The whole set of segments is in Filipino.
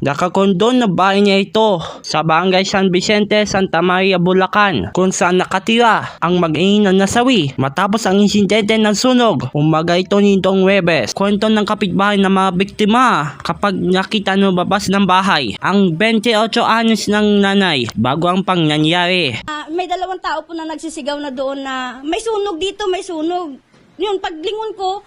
Nakakondon na bahay niya ito sa Barangay San Vicente, Santa Maria, Bulacan, kung saan nakatira ang mag-ina na nasawi matapos ang insidente ng sunog umaga ito nitong Huwebes. Kwento ng kapitbahay ng mga biktima kapag nakita ng babas ng bahay ang 28 anyos ng nanay bago ang pangyayari. May dalawang tao po na nagsisigaw na doon na may sunog dito, may sunog. Yun, paglingon ko,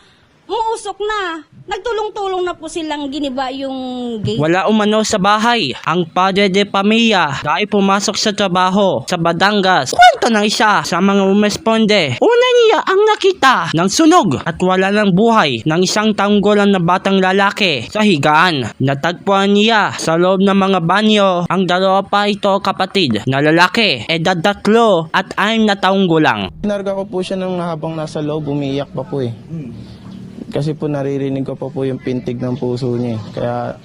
umuusok na. Nagtulong-tulong na po silang giniba yung gate. Wala umano sa bahay ang padre de pamilya dahil pumasok sa trabaho sa Batangas. Kwento ng isa sa mga umesponde. Una niya ang nakita ng sunog at wala ng buhay ng isang taong gulang na batang lalaki sa higaan. Natagpuan niya sa loob ng mga banyo ang dalawa pa ito kapatid na lalaki, edad 3 at 6 na taong gulang. Narga ko po siya nang habang nasa loob, umiiyak pa po eh. Kasi po naririnig ko pa po yung pintig ng puso niya. Kaya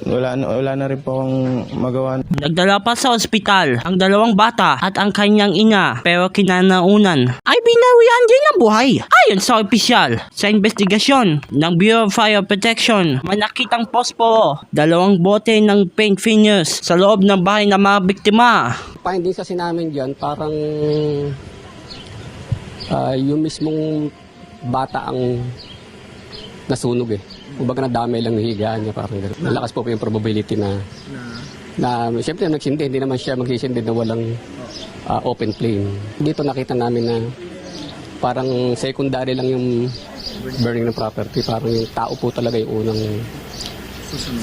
wala na rin po akong magawa. Nagdala pa sa ospital ang dalawang bata at ang kanyang ina pero kinanaunan ay binawian din ang buhay. Ayon sa opisyal sa investigasyon ng Bureau of Fire Protection, may nakitang posporo, 2 bote ng paint finish sa loob ng bahay ng mga biktima. Findings kasi namin dyan, parang yung mismong bata ang nasunog eh. Kumbaga nadamay lang yung higaan niya, parang gano'n. Malakas po yung probability na siyempre nagsindi, hindi naman siya magsisindi na walang open flame. Dito nakita namin na parang secondary lang yung burning ng property, parang yung tao po talaga yung unang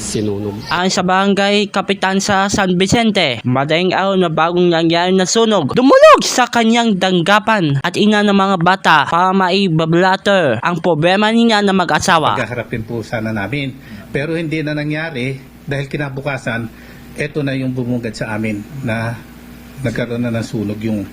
sinunog. Ayon sa barangay kapitan sa San Vicente, madaling araw na bagong nangyari na sunog, dumulog sa kanyang tanggapan at ina ng mga bata para maibablatter ang problema niya na mag-asawa. Pagkaharapin po sana namin, pero hindi na nangyari dahil kinabukasan, eto na yung bumungad sa amin na nagkaroon na ng sunog yung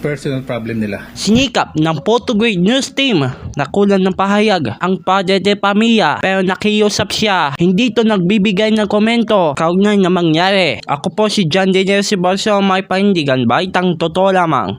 personal problem nila. Sinikap ng Photograde News Team na kulang ng pahayag ang padre de pamilya pero nakiusap siya. Hindi ito nagbibigay ng komento kaugnay na mangyari. Ako po si John Daniel Sibarso, may panindigan, baitang totoo lamang.